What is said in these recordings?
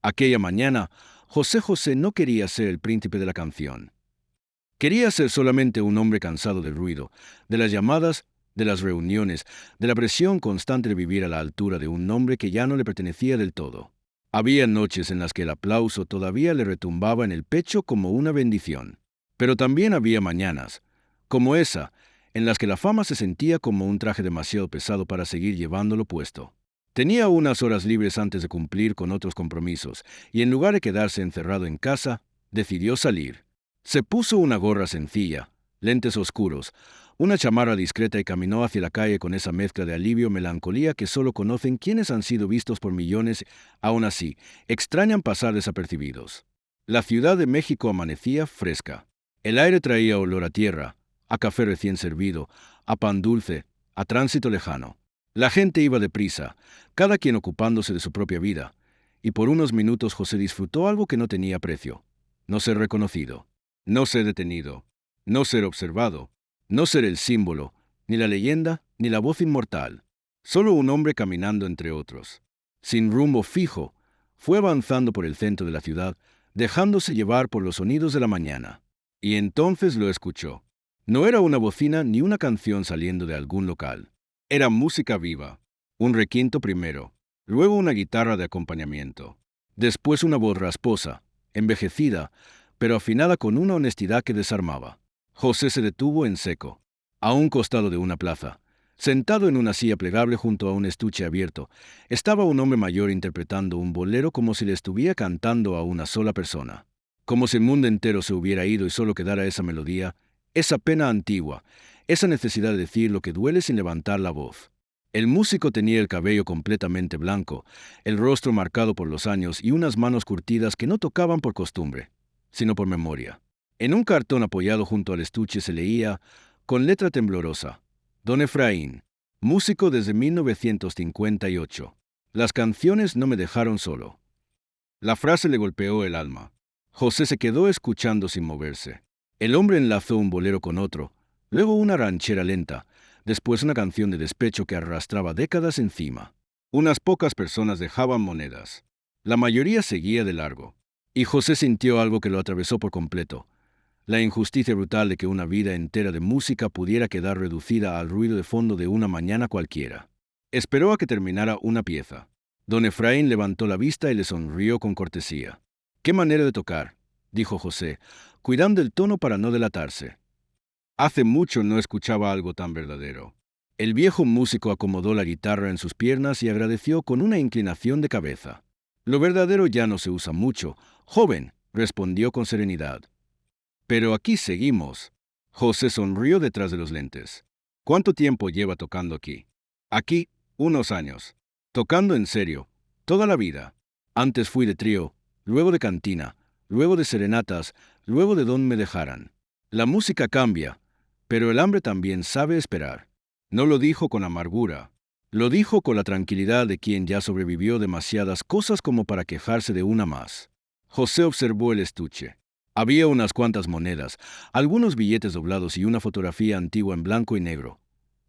Aquella mañana, José no quería ser el príncipe de la canción. Quería ser solamente un hombre cansado del ruido, de las llamadas, de las reuniones, de la presión constante de vivir a la altura de un nombre que ya no le pertenecía del todo. Había noches en las que el aplauso todavía le retumbaba en el pecho como una bendición. Pero también había mañanas, como esa, en las que la fama se sentía como un traje demasiado pesado para seguir llevándolo puesto. Tenía unas horas libres antes de cumplir con otros compromisos, y en lugar de quedarse encerrado en casa, decidió salir. Se puso una gorra sencilla, lentes oscuros, una chamarra discreta y caminó hacia la calle con esa mezcla de alivio y melancolía que solo conocen quienes han sido vistos por millones, aún así, extrañan pasar desapercibidos. La Ciudad de México amanecía fresca. El aire traía olor a tierra, a café recién servido, a pan dulce, a tránsito lejano. La gente iba deprisa, cada quien ocupándose de su propia vida, y por unos minutos José disfrutó algo que no tenía precio: no ser reconocido, no ser detenido, no ser observado, no ser el símbolo, ni la leyenda, ni la voz inmortal. Solo un hombre caminando entre otros. Sin rumbo fijo, fue avanzando por el centro de la ciudad, dejándose llevar por los sonidos de la mañana. Y entonces lo escuchó. No era una bocina ni una canción saliendo de algún local. Era música viva. Un requinto primero, luego una guitarra de acompañamiento. Después una voz rasposa, envejecida, pero afinada con una honestidad que desarmaba. José se detuvo en seco, a un costado de una plaza. Sentado en una silla plegable junto a un estuche abierto, estaba un hombre mayor interpretando un bolero como si le estuviera cantando a una sola persona. Como si el mundo entero se hubiera ido y solo quedara esa melodía, esa pena antigua, esa necesidad de decir lo que duele sin levantar la voz. El músico tenía el cabello completamente blanco, el rostro marcado por los años y unas manos curtidas que no tocaban por costumbre, sino por memoria. En un cartón apoyado junto al estuche se leía, con letra temblorosa: Don Efraín, músico desde 1958. Las canciones no me dejaron solo. La frase le golpeó el alma. José se quedó escuchando sin moverse. El hombre enlazó un bolero con otro, luego una ranchera lenta, después una canción de despecho que arrastraba décadas encima. Unas pocas personas dejaban monedas. La mayoría seguía de largo. Y José sintió algo que lo atravesó por completo: la injusticia brutal de que una vida entera de música pudiera quedar reducida al ruido de fondo de una mañana cualquiera. Esperó a que terminara una pieza. Don Efraín levantó la vista y le sonrió con cortesía. «¿Qué manera de tocar?», dijo José, cuidando el tono para no delatarse. Hace mucho no escuchaba algo tan verdadero. El viejo músico acomodó la guitarra en sus piernas y agradeció con una inclinación de cabeza. «Lo verdadero ya no se usa mucho, joven», respondió con serenidad. «Pero aquí seguimos». José sonrió detrás de los lentes. «¿Cuánto tiempo lleva tocando aquí?» «Aquí, unos años. Tocando en serio, toda la vida. Antes fui de trío, luego de cantina, luego de serenatas, luego de don me dejaran. La música cambia, pero el hambre también sabe esperar». No lo dijo con amargura. Lo dijo con la tranquilidad de quien ya sobrevivió demasiadas cosas como para quejarse de una más. José observó el estuche. Había unas cuantas monedas, algunos billetes doblados y una fotografía antigua en blanco y negro.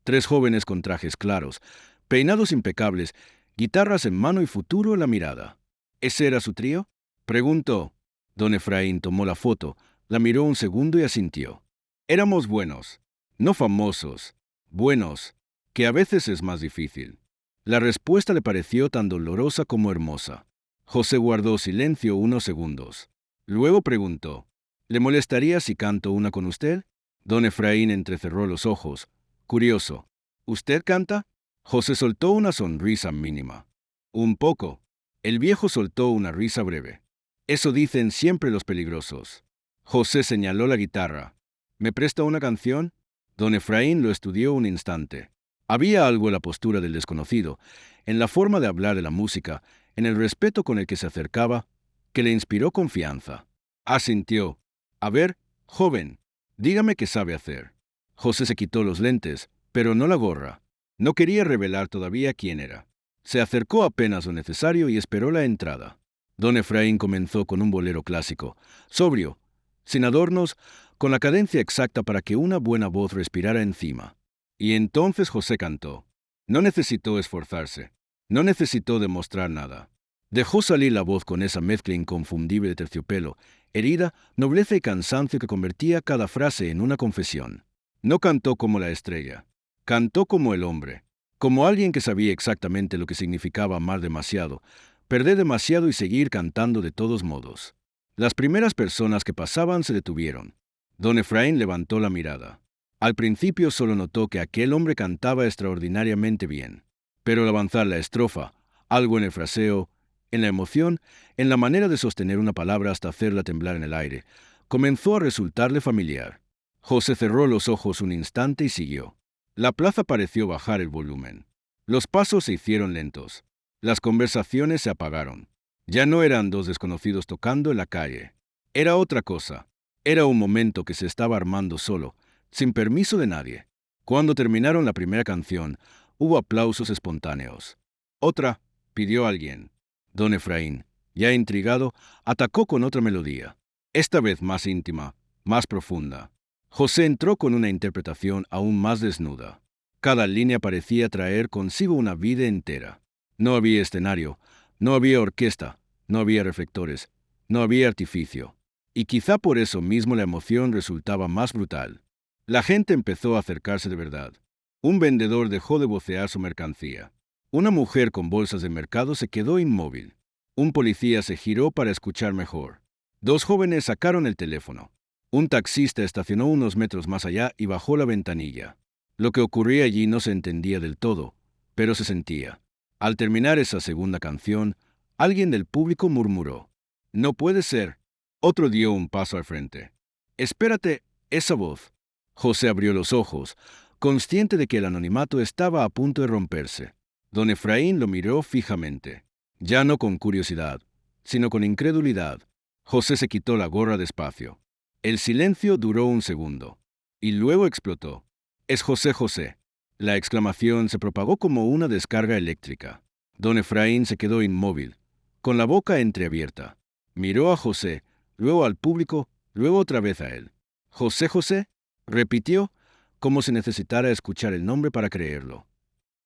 3 jóvenes con trajes claros, peinados impecables, guitarras en mano y futuro en la mirada. ¿Ese era su trío?, preguntó. Don Efraín tomó la foto, la miró un segundo y asintió. «Éramos buenos, no famosos, buenos, que a veces es más difícil». La respuesta le pareció tan dolorosa como hermosa. José guardó silencio unos segundos. Luego preguntó: «¿Le molestaría si canto una con usted?». Don Efraín entrecerró los ojos, curioso. «¿Usted canta?». José soltó una sonrisa mínima. «Un poco». El viejo soltó una risa breve. «Eso dicen siempre los peligrosos». José señaló la guitarra. «¿Me presta una canción?». Don Efraín lo estudió un instante. Había algo en la postura del desconocido, en la forma de hablar de la música, en el respeto con el que se acercaba, que le inspiró confianza. Asintió. «A ver, joven, dígame qué sabe hacer». José se quitó los lentes, pero no la gorra. No quería revelar todavía quién era. Se acercó apenas lo necesario y esperó la entrada. Don Efraín comenzó con un bolero clásico, sobrio, sin adornos, con la cadencia exacta para que una buena voz respirara encima. Y entonces José cantó. No necesitó esforzarse. No necesitó demostrar nada. Dejó salir la voz con esa mezcla inconfundible de terciopelo, herida, nobleza y cansancio que convertía cada frase en una confesión. No cantó como la estrella, cantó como el hombre, como alguien que sabía exactamente lo que significaba amar demasiado, perder demasiado y seguir cantando de todos modos. Las primeras personas que pasaban se detuvieron. Don Efraín levantó la mirada. Al principio solo notó que aquel hombre cantaba extraordinariamente bien, pero al avanzar la estrofa, algo en el fraseo, en la emoción, en la manera de sostener una palabra hasta hacerla temblar en el aire, comenzó a resultarle familiar. José cerró los ojos un instante y siguió. La plaza pareció bajar el volumen. Los pasos se hicieron lentos. Las conversaciones se apagaron. Ya no eran dos desconocidos tocando en la calle. Era otra cosa. Era un momento que se estaba armando solo, sin permiso de nadie. Cuando terminaron la primera canción, hubo aplausos espontáneos. Otra, pidió alguien. Don Efraín, ya intrigado, atacó con otra melodía, esta vez más íntima, más profunda. José entró con una interpretación aún más desnuda. Cada línea parecía traer consigo una vida entera. No había escenario, no había orquesta, no había reflectores, no había artificio. Y quizá por eso mismo la emoción resultaba más brutal. La gente empezó a acercarse de verdad. Un vendedor dejó de vocear su mercancía. Una mujer con bolsas de mercado se quedó inmóvil. Un policía se giró para escuchar mejor. Dos jóvenes sacaron el teléfono. Un taxista estacionó unos metros más allá y bajó la ventanilla. Lo que ocurría allí no se entendía del todo, pero se sentía. Al terminar esa segunda canción, alguien del público murmuró: «No puede ser». Otro dio un paso al frente. «Espérate, esa voz». José abrió los ojos, consciente de que el anonimato estaba a punto de romperse. Don Efraín lo miró fijamente, ya no con curiosidad, sino con incredulidad. José se quitó la gorra despacio. El silencio duró un segundo, y luego explotó. «Es José José». La exclamación se propagó como una descarga eléctrica. Don Efraín se quedó inmóvil, con la boca entreabierta. Miró a José, luego al público, luego otra vez a él. «¿José José?», repitió, como si necesitara escuchar el nombre para creerlo.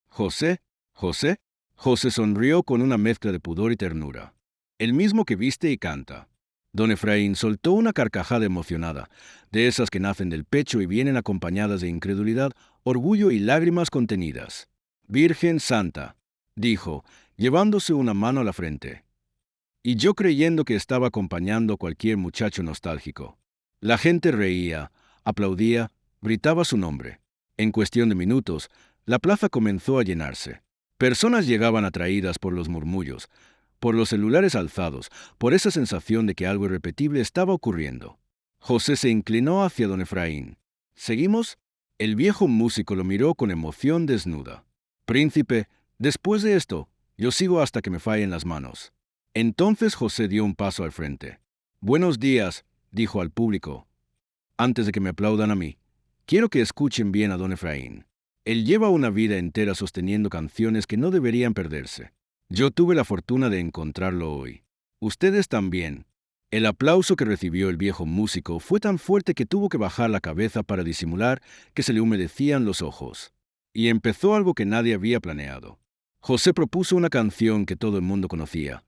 «¿José? ¿José?». José sonrió con una mezcla de pudor y ternura. «El mismo que viste y canta». Don Efraín soltó una carcajada emocionada, de esas que nacen del pecho y vienen acompañadas de incredulidad, orgullo y lágrimas contenidas. «Virgen Santa», dijo, llevándose una mano a la frente. Y yo creyendo que estaba acompañando a cualquier muchacho nostálgico. La gente reía, aplaudía, gritaba su nombre. En cuestión de minutos, la plaza comenzó a llenarse. Personas llegaban atraídas por los murmullos, por los celulares alzados, por esa sensación de que algo irrepetible estaba ocurriendo. José se inclinó hacia don Efraín. «¿Seguimos?». El viejo músico lo miró con emoción desnuda. «Príncipe, después de esto, yo sigo hasta que me fallen las manos». Entonces José dio un paso al frente. «Buenos días», dijo al público. «Antes de que me aplaudan a mí, quiero que escuchen bien a don Efraín. Él lleva una vida entera sosteniendo canciones que no deberían perderse. Yo tuve la fortuna de encontrarlo hoy. Ustedes también». El aplauso que recibió el viejo músico fue tan fuerte que tuvo que bajar la cabeza para disimular que se le humedecían los ojos. Y empezó algo que nadie había planeado. José propuso una canción que todo el mundo conocía,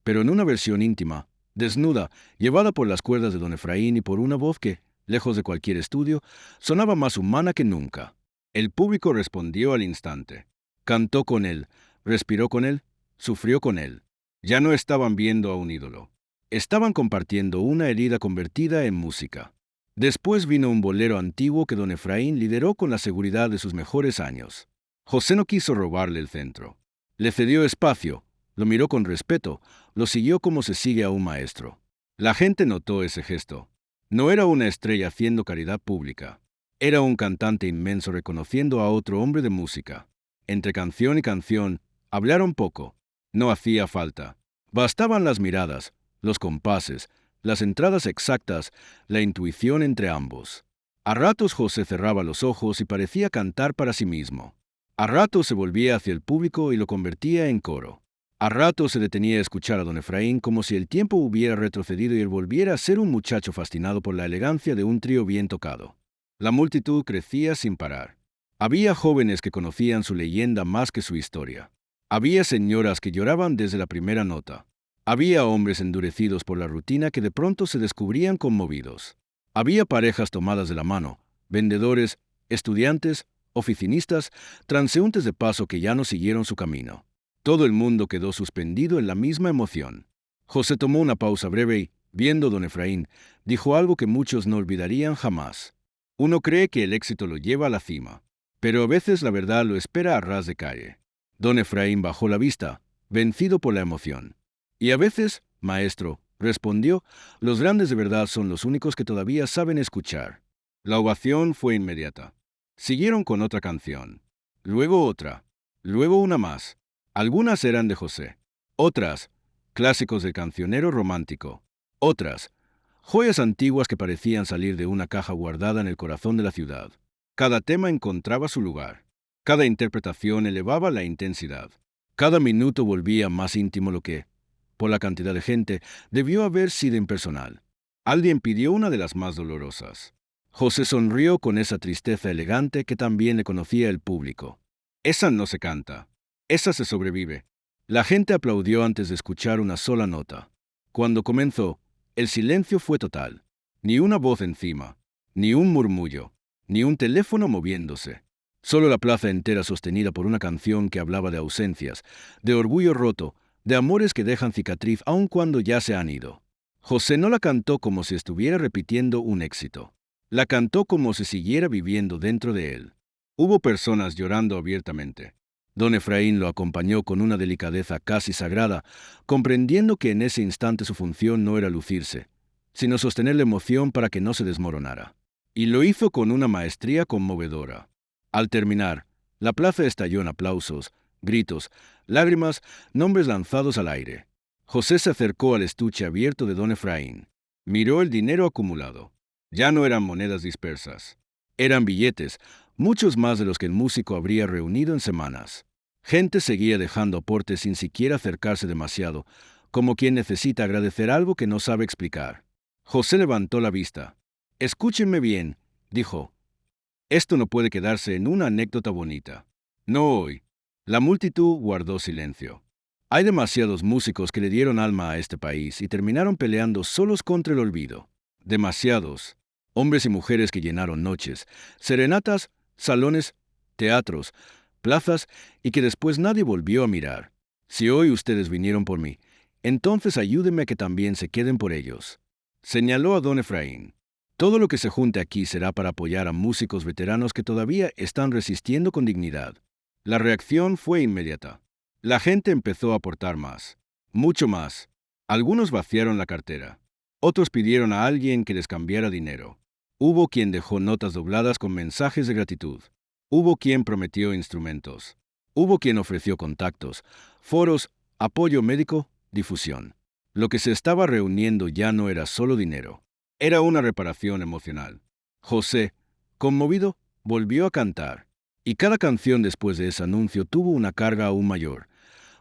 pero en una versión íntima, desnuda, llevada por las cuerdas de don Efraín y por una voz que, lejos de cualquier estudio, sonaba más humana que nunca. El público respondió al instante. Cantó con él, respiró con él, sufrió con él. Ya no estaban viendo a un ídolo. Estaban compartiendo una herida convertida en música. Después vino un bolero antiguo que don Efraín lideró con la seguridad de sus mejores años. José no quiso robarle el centro. Le cedió espacio, lo miró con respeto, lo siguió como se sigue a un maestro. La gente notó ese gesto. No era una estrella haciendo caridad pública. Era un cantante inmenso reconociendo a otro hombre de música. Entre canción y canción, hablaron poco. No hacía falta. Bastaban las miradas, los compases, las entradas exactas, la intuición entre ambos. A ratos José cerraba los ojos y parecía cantar para sí mismo. A ratos se volvía hacia el público y lo convertía en coro. A ratos se detenía a escuchar a don Efraín como si el tiempo hubiera retrocedido y él volviera a ser un muchacho fascinado por la elegancia de un trío bien tocado. La multitud crecía sin parar. Había jóvenes que conocían su leyenda más que su historia. Había señoras que lloraban desde la primera nota. Había hombres endurecidos por la rutina que de pronto se descubrían conmovidos. Había parejas tomadas de la mano, vendedores, estudiantes, oficinistas, transeúntes de paso que ya no siguieron su camino. Todo el mundo quedó suspendido en la misma emoción. José tomó una pausa breve y, viendo a don Efraín, dijo algo que muchos no olvidarían jamás. Uno cree que el éxito lo lleva a la cima, pero a veces la verdad lo espera a ras de calle. Don Efraín bajó la vista, vencido por la emoción. Y a veces, maestro, respondió, los grandes de verdad son los únicos que todavía saben escuchar. La ovación fue inmediata. Siguieron con otra canción. Luego otra. Luego una más. Algunas eran de José. Otras, clásicos del cancionero romántico. Otras, joyas antiguas que parecían salir de una caja guardada en el corazón de la ciudad. Cada tema encontraba su lugar. Cada interpretación elevaba la intensidad. Cada minuto volvía más íntimo lo que, por la cantidad de gente, debió haber sido impersonal. Alguien pidió una de las más dolorosas. José sonrió con esa tristeza elegante que también le conocía el público. Esa no se canta. Esa se sobrevive. La gente aplaudió antes de escuchar una sola nota. Cuando comenzó, el silencio fue total. Ni una voz encima, ni un murmullo, ni un teléfono moviéndose. Solo la plaza entera sostenida por una canción que hablaba de ausencias, de orgullo roto, de amores que dejan cicatriz aun cuando ya se han ido. José no la cantó como si estuviera repitiendo un éxito. La cantó como si siguiera viviendo dentro de él. Hubo personas llorando abiertamente. Don Efraín lo acompañó con una delicadeza casi sagrada, comprendiendo que en ese instante su función no era lucirse, sino sostener la emoción para que no se desmoronara. Y lo hizo con una maestría conmovedora. Al terminar, la plaza estalló en aplausos, gritos, lágrimas, nombres lanzados al aire. José se acercó al estuche abierto de don Efraín. Miró el dinero acumulado. Ya no eran monedas dispersas. Eran billetes, muchos más de los que el músico habría reunido en semanas. Gente seguía dejando aportes sin siquiera acercarse demasiado, como quien necesita agradecer algo que no sabe explicar. José levantó la vista. Escúchenme bien, dijo. Esto no puede quedarse en una anécdota bonita. No hoy. La multitud guardó silencio. Hay demasiados músicos que le dieron alma a este país y terminaron peleando solos contra el olvido. Demasiados. Hombres y mujeres que llenaron noches, serenatas, salones, teatros, plazas y que después nadie volvió a mirar. Si hoy ustedes vinieron por mí, entonces ayúdenme a que también se queden por ellos. Señaló a don Efraín. Todo lo que se junte aquí será para apoyar a músicos veteranos que todavía están resistiendo con dignidad. La reacción fue inmediata. La gente empezó a aportar más, mucho más. Algunos vaciaron la cartera. Otros pidieron a alguien que les cambiara dinero. Hubo quien dejó notas dobladas con mensajes de gratitud. Hubo quien prometió instrumentos. Hubo quien ofreció contactos, foros, apoyo médico, difusión. Lo que se estaba reuniendo ya no era solo dinero. Era una reparación emocional. José, conmovido, volvió a cantar. Y cada canción después de ese anuncio tuvo una carga aún mayor,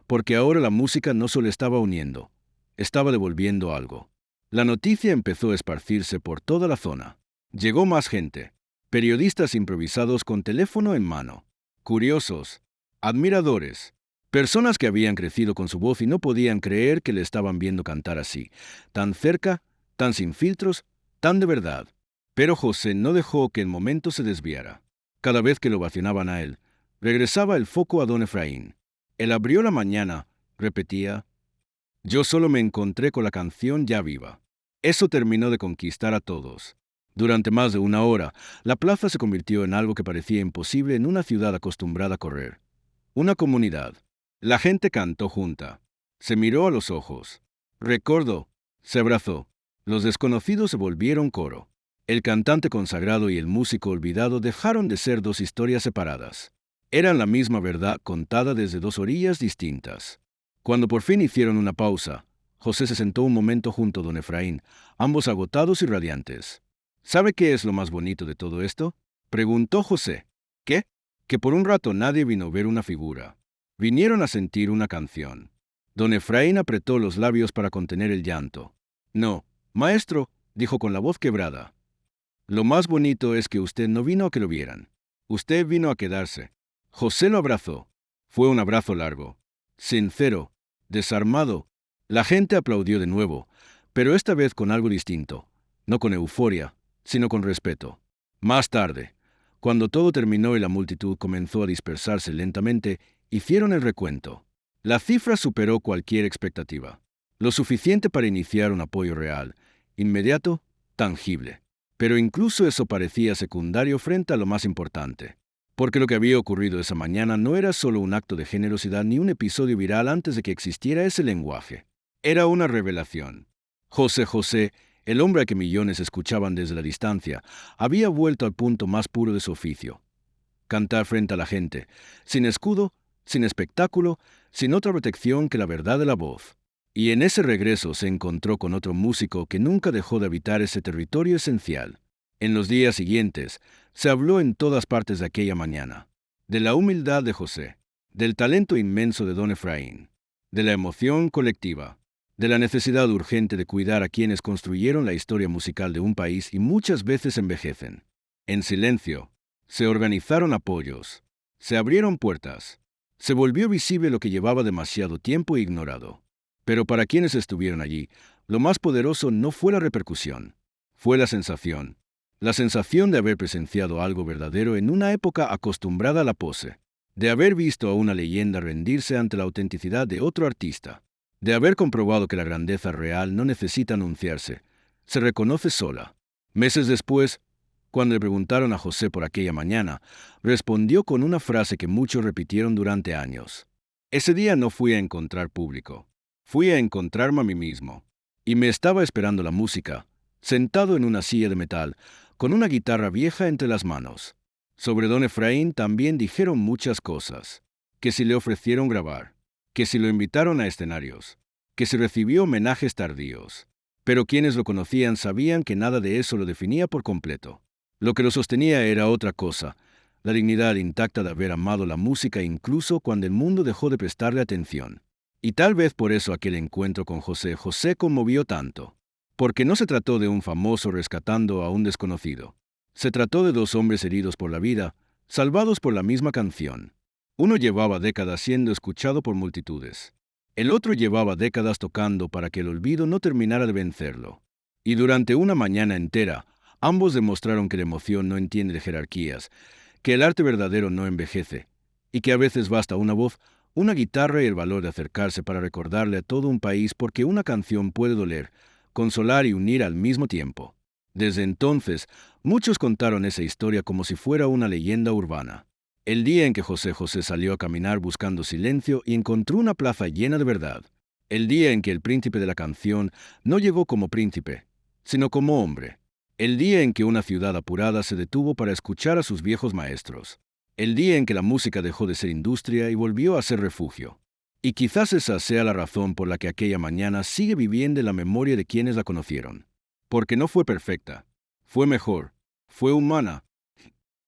porque ahora la música no solo estaba uniendo, estaba devolviendo algo. La noticia empezó a esparcirse por toda la zona. Llegó más gente, periodistas improvisados con teléfono en mano, curiosos, admiradores, personas que habían crecido con su voz y no podían creer que le estaban viendo cantar así, tan cerca, tan sin filtros, tan de verdad. Pero José no dejó que el momento se desviara. Cada vez que lo ovacionaban a él, regresaba el foco a don Efraín. Él abrió la mañana, repetía, yo solo me encontré con la canción ya viva. Eso terminó de conquistar a todos. Durante más de una hora, la plaza se convirtió en algo que parecía imposible en una ciudad acostumbrada a correr. Una comunidad. La gente cantó junta. Se miró a los ojos. Recordó. Se abrazó. Los desconocidos se volvieron coro. El cantante consagrado y el músico olvidado dejaron de ser dos historias separadas. Eran la misma verdad contada desde dos orillas distintas. Cuando por fin hicieron una pausa, José se sentó un momento junto a don Efraín, ambos agotados y radiantes. ¿Sabe qué es lo más bonito de todo esto? Preguntó José. ¿Qué? Que por un rato nadie vino a ver una figura. Vinieron a sentir una canción. Don Efraín apretó los labios para contener el llanto. No, maestro, dijo con la voz quebrada. Lo más bonito es que usted no vino a que lo vieran. Usted vino a quedarse. José lo abrazó. Fue un abrazo largo. sincero, desarmado. La gente aplaudió de nuevo, pero esta vez con algo distinto, no con euforia, sino con respeto. Más tarde, cuando todo terminó y la multitud comenzó a dispersarse lentamente, hicieron el recuento. La cifra superó cualquier expectativa. Lo suficiente para iniciar un apoyo real, inmediato, tangible. Pero incluso eso parecía secundario frente a lo más importante. Porque lo que había ocurrido esa mañana no era solo un acto de generosidad ni un episodio viral antes de que existiera ese lenguaje. Era una revelación. José José, el hombre a que millones escuchaban desde la distancia, había vuelto al punto más puro de su oficio. Cantar frente a la gente, sin escudo, sin espectáculo, sin otra protección que la verdad de la voz. Y en ese regreso se encontró con otro músico que nunca dejó de habitar ese territorio esencial. En los días siguientes, se habló en todas partes de aquella mañana, de la humildad de José, del talento inmenso de don Efraín, de la emoción colectiva, de la necesidad urgente de cuidar a quienes construyeron la historia musical de un país y muchas veces envejecen. En silencio, se organizaron apoyos, se abrieron puertas, se volvió visible lo que llevaba demasiado tiempo ignorado. Pero para quienes estuvieron allí, lo más poderoso no fue la repercusión, fue la sensación de haber presenciado algo verdadero en una época acostumbrada a la pose, de haber visto a una leyenda rendirse ante la autenticidad de otro artista, de haber comprobado que la grandeza real no necesita anunciarse, se reconoce sola. Meses después, cuando le preguntaron a José por aquella mañana, respondió con una frase que muchos repitieron durante años. Ese día no fui a encontrar público, fui a encontrarme a mí mismo. Y me estaba esperando la música, sentado en una silla de metal, con una guitarra vieja entre las manos. Sobre don Efraín también dijeron muchas cosas, que si le ofrecieron grabar, que si lo invitaron a escenarios, que si recibió homenajes tardíos. Pero quienes lo conocían sabían que nada de eso lo definía por completo. Lo que lo sostenía era otra cosa, la dignidad intacta de haber amado la música incluso cuando el mundo dejó de prestarle atención. Y tal vez por eso aquel encuentro con José José conmovió tanto. Porque no se trató de un famoso rescatando a un desconocido. Se trató de dos hombres heridos por la vida, salvados por la misma canción. Uno llevaba décadas siendo escuchado por multitudes. El otro llevaba décadas tocando para que el olvido no terminara de vencerlo. Y durante una mañana entera, ambos demostraron que la emoción no entiende de jerarquías, que el arte verdadero no envejece, y que a veces basta una voz, una guitarra y el valor de acercarse para recordarle a todo un país porque una canción puede doler, consolar y unir al mismo tiempo. Desde entonces, muchos contaron esa historia como si fuera una leyenda urbana. El día en que José José salió a caminar buscando silencio y encontró una plaza llena de verdad. El día en que el príncipe de la canción no llegó como príncipe, sino como hombre. El día en que una ciudad apurada se detuvo para escuchar a sus viejos maestros. El día en que la música dejó de ser industria y volvió a ser refugio. Y quizás esa sea la razón por la que aquella mañana sigue viviendo en la memoria de quienes la conocieron. Porque no fue perfecta, fue mejor, fue humana,